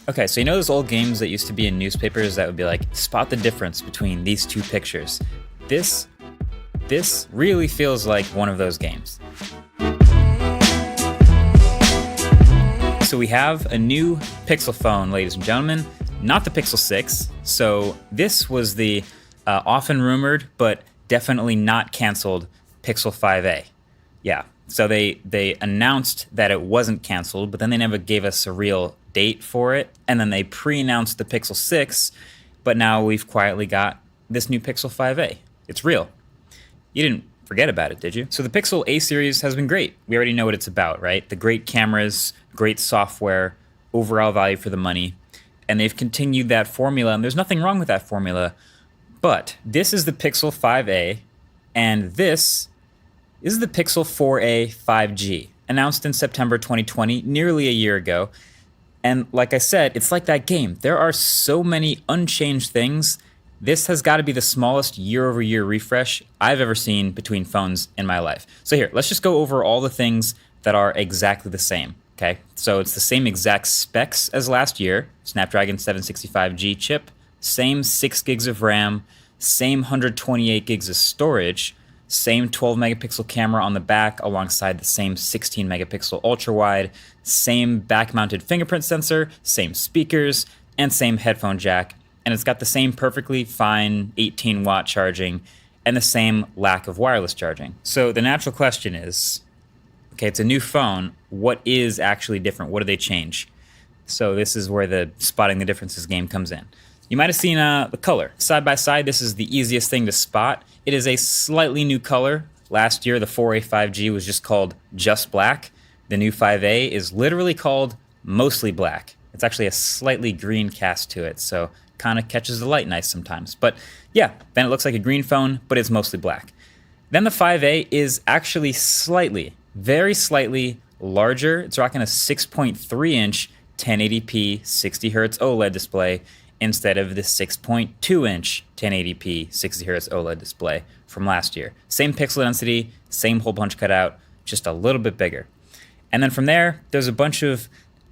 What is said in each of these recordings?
Okay, so you know those old games that used to be in newspapers that would be like, spot the difference between these two pictures? This this really feels like one of those games. So we have a new Pixel phone, ladies and gentlemen, not the Pixel 6. So this was the often rumored, but definitely not canceled Pixel 5a. Yeah, so they announced that it wasn't canceled, but then they never gave us a real date for it. And then they pre-announced the Pixel 6, but now we've quietly got this new Pixel 5a. It's real. You didn't forget about it, did you? So the Pixel A series has been great. We already know what it's about, right? The great cameras, great software, overall value for the money. And they've continued that formula, and there's nothing wrong with that formula. But this is the Pixel 5a, and this is the Pixel 4a 5G, announced in September 2020, nearly a year ago. And like I said, it's like that game. There are so many unchanged things. This has got to be the smallest year-over-year refresh I've ever seen between phones in my life. So here, let's just go over all the things that are exactly the same, okay? So it's the same exact specs as last year, Snapdragon 765G chip, same 6 gigs of RAM, same 128 gigs of storage, same 12 megapixel camera on the back alongside the same 16 megapixel ultra wide, same back mounted fingerprint sensor, same speakers, and same headphone jack. And it's got the same perfectly fine 18 watt charging and the same lack of wireless charging. So the natural question is, okay, it's a new phone. What is actually different? What do they change? So this is where the spotting the differences game comes in. You might have seen the color. Side by side, this is the easiest thing to spot. It is a slightly new color. Last year, the 4A 5G was just called just black. The new 5A is literally called mostly black. It's actually a slightly green cast to it, so kind of catches the light nice sometimes. But yeah, then it looks like a green phone, but it's mostly black. Then the 5A is actually slightly, very slightly larger. It's rocking a 6.3-inch 1080p 60 hertz OLED display instead of the 6.2-inch 1080p 60 hertz OLED display from last year. Same pixel density, same hole punch cutout, just a little bit bigger. And then from there, there's a bunch of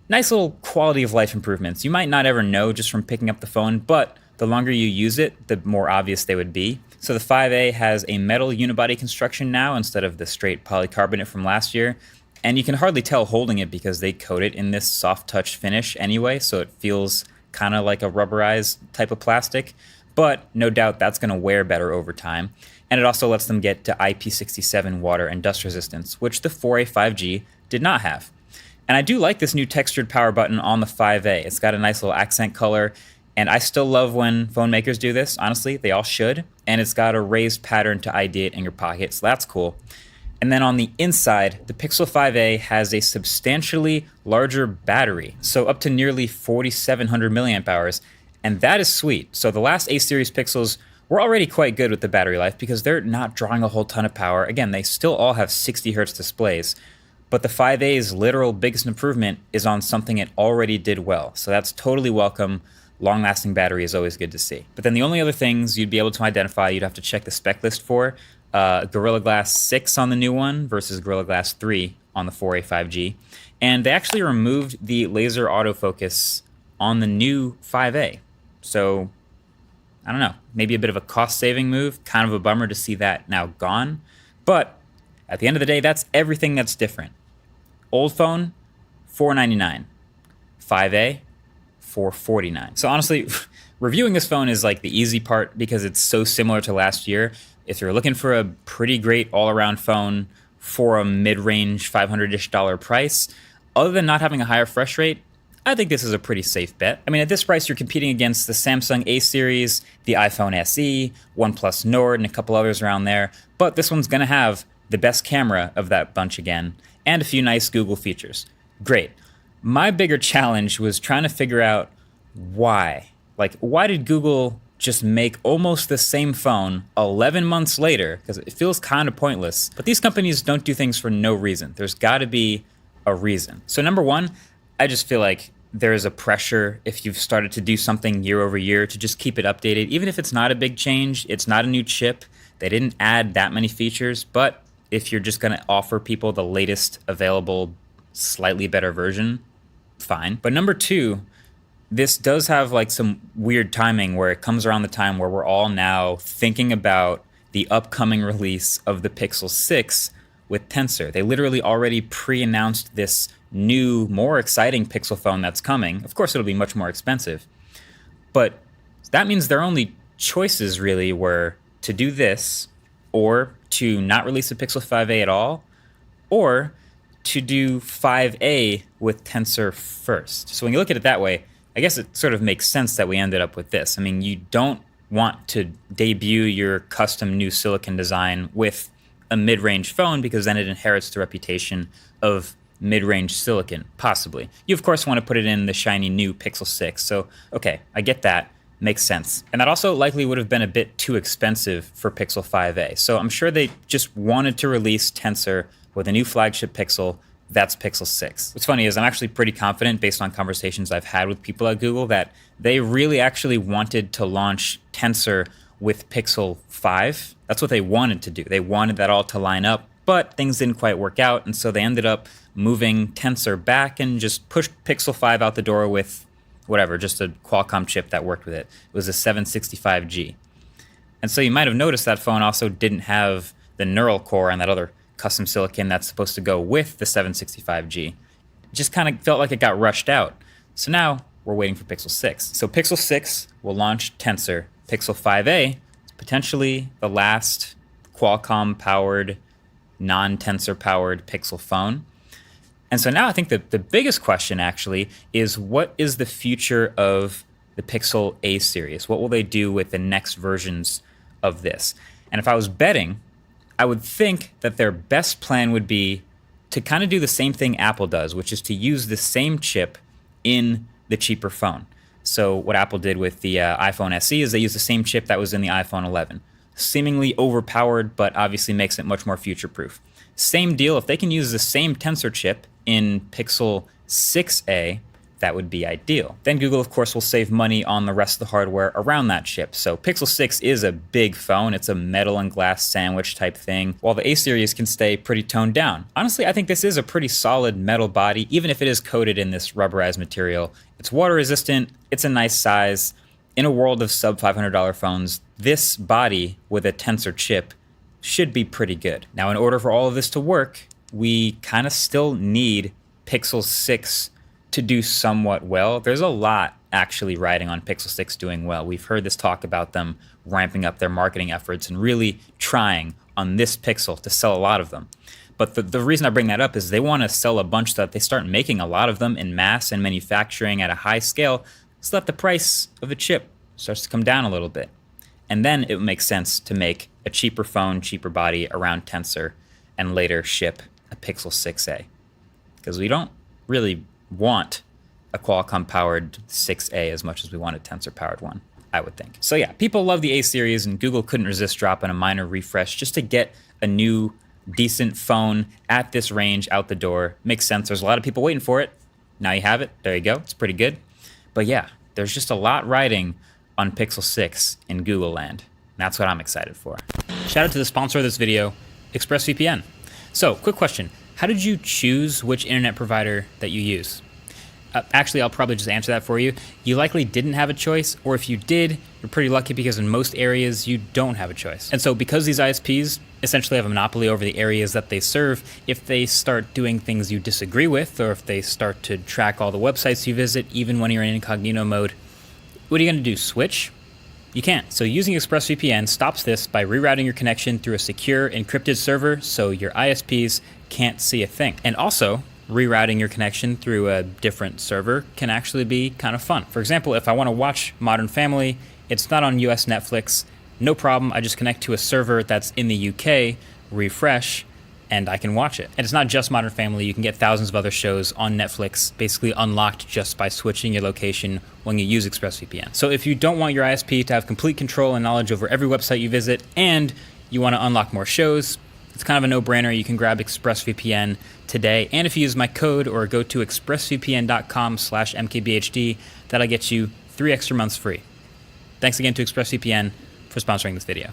nice little quality of life improvements. You might not ever know just from picking up the phone, but the longer you use it, the more obvious they would be. So the 5A has a metal unibody construction now instead of the straight polycarbonate from last year. And you can hardly tell holding it because they coat it in this soft touch finish anyway, so it feels kind of like a rubberized type of plastic. But no doubt that's going to wear better over time. And it also lets them get to IP67 water and dust resistance, which the 4A 5G did not have. And I do like this new textured power button on the 5A. It's got a nice little accent color, and I still love when phone makers do this. Honestly, they all should. And it's got a raised pattern to ideate in your pocket, so that's cool. And then on the inside, the Pixel 5a has a substantially larger battery, so up to nearly 4,700 milliamp hours, and that is sweet. So the last A-series Pixels were already quite good with the battery life because they're not drawing a whole ton of power. Again, they still all have 60 hertz displays, but the 5a's literal biggest improvement is on something it already did well, so that's totally welcome. Long-lasting battery is always good to see. But then the only other things you'd be able to identify, you'd have to check the spec list for, Gorilla Glass 6 on the new one versus Gorilla Glass 3 on the 4A 5G. And they actually removed the laser autofocus on the new 5A. So, I don't know, maybe a bit of a cost-saving move. Kind of a bummer to see that now gone. But at the end of the day, that's everything that's different. Old phone, $499. 5A, $449. So honestly, reviewing this phone is like the easy part because it's so similar to last year. If you're looking for a pretty great all-around phone for a mid-range $500-ish price, other than not having a higher refresh rate, I think this is a pretty safe bet. I mean, at this price, you're competing against the Samsung A series, the iPhone SE, OnePlus Nord, and a couple others around there. But this one's going to have the best camera of that bunch again, and a few nice Google features. Great. My bigger challenge was trying to figure out why. Like, why did Google just make almost the same phone 11 months later? Because it feels kind of pointless. But these companies don't do things for no reason. There's got to be a reason. So number one, I just feel like there is a pressure if you've started to do something year over year to just keep it updated. Even if it's not a big change, it's not a new chip, they didn't add that many features. But if you're just going to offer people the latest available, slightly better version, fine. But number two, this does have like some weird timing where it comes around the time where we're all now thinking about the upcoming release of the Pixel 6 with Tensor. They literally already pre-announced this new, more exciting Pixel phone that's coming. Of course, it'll be much more expensive. But that means their only choices really were to do this, or to not release a Pixel 5a at all, or to do 5a with Tensor first. So when you look at it that way, I guess it sort of makes sense that we ended up with this. I mean, you don't want to debut your custom new silicon design with a mid-range phone because then it inherits the reputation of mid-range silicon, possibly. You, of course, want to put it in the shiny new Pixel 6. So, okay, I get that. Makes sense. And that also likely would have been a bit too expensive for Pixel 5a. So I'm sure they just wanted to release Tensor with a new flagship Pixel. That's Pixel 6. What's funny is I'm actually pretty confident, based on conversations I've had with people at Google, that they really actually wanted to launch Tensor with Pixel 5. That's what they wanted to do. They wanted that all to line up, but things didn't quite work out, and so they ended up moving Tensor back and just pushed Pixel 5 out the door with whatever, just a Qualcomm chip that worked with it. It was a 765G. And so you might have noticed that phone also didn't have the neural core and that other custom silicon that's supposed to go with the 765G. It just kind of felt like it got rushed out. So now we're waiting for Pixel 6. So Pixel 6 will launch Tensor. Pixel 5a is potentially the last Qualcomm-powered, non-Tensor-powered Pixel phone. And so now I think the biggest question actually is, what is the future of the Pixel A series? What will they do with the next versions of this? And if I was betting, I would think that their best plan would be to kind of do the same thing Apple does, which is to use the same chip in the cheaper phone. So what Apple did with the iPhone SE is they used the same chip that was in the iPhone 11. Seemingly overpowered, but obviously makes it much more future-proof. Same deal, if they can use the same Tensor chip in Pixel 6a, that would be ideal. Then Google, of course, will save money on the rest of the hardware around that chip. So Pixel 6 is a big phone. It's a metal and glass sandwich type thing, while the A series can stay pretty toned down. Honestly, I think this is a pretty solid metal body, even if it is coated in this rubberized material. It's water resistant, it's a nice size. In a world of sub $500 phones, this body with a Tensor chip should be pretty good. Now, in order for all of this to work, we kind of still need Pixel 6 to do somewhat well. There's a lot actually riding on Pixel 6 doing well. We've heard this talk about them ramping up their marketing efforts and really trying on this Pixel to sell a lot of them. But the reason I bring that up is they want to sell a bunch so that they start making a lot of them in mass and manufacturing at a high scale so that the price of the chip starts to come down a little bit. And then it would make sense to make a cheaper phone, cheaper body around Tensor, and later ship a Pixel 6a. Because we don't really want a Qualcomm-powered 6a as much as we want a Tensor-powered one, I would think. So yeah, people love the A series, and Google couldn't resist dropping a minor refresh just to get a new, decent phone at this range out the door. Makes sense. There's a lot of people waiting for it. Now you have it. There you go. It's pretty good. But yeah, there's just a lot riding on Pixel 6 in Google land. That's what I'm excited for. Shout out to the sponsor of this video, ExpressVPN. So, quick question. How did you choose which internet provider that you use? Actually, I'll probably just answer that for you. You likely didn't have a choice, or if you did, you're pretty lucky because in most areas you don't have a choice. And so because these ISPs essentially have a monopoly over the areas that they serve, if they start doing things you disagree with, or if they start to track all the websites you visit, even when you're in incognito mode, what are you going to do, switch? You can't. So using ExpressVPN stops this by rerouting your connection through a secure encrypted server so your ISPs can't see a thing. And also, rerouting your connection through a different server can actually be kind of fun. For example, if I want to watch Modern Family, it's not on US Netflix, no problem. I just connect to a server that's in the UK, refresh, and I can watch it. And it's not just Modern Family. You can get thousands of other shows on Netflix basically unlocked just by switching your location when you use ExpressVPN. So if you don't want your ISP to have complete control and knowledge over every website you visit, and you want to unlock more shows, it's kind of a no-brainer. You can grab ExpressVPN today. And if you use my code or go to expressvpn.com/MKBHD, that'll get you 3 extra months free. Thanks again to ExpressVPN for sponsoring this video.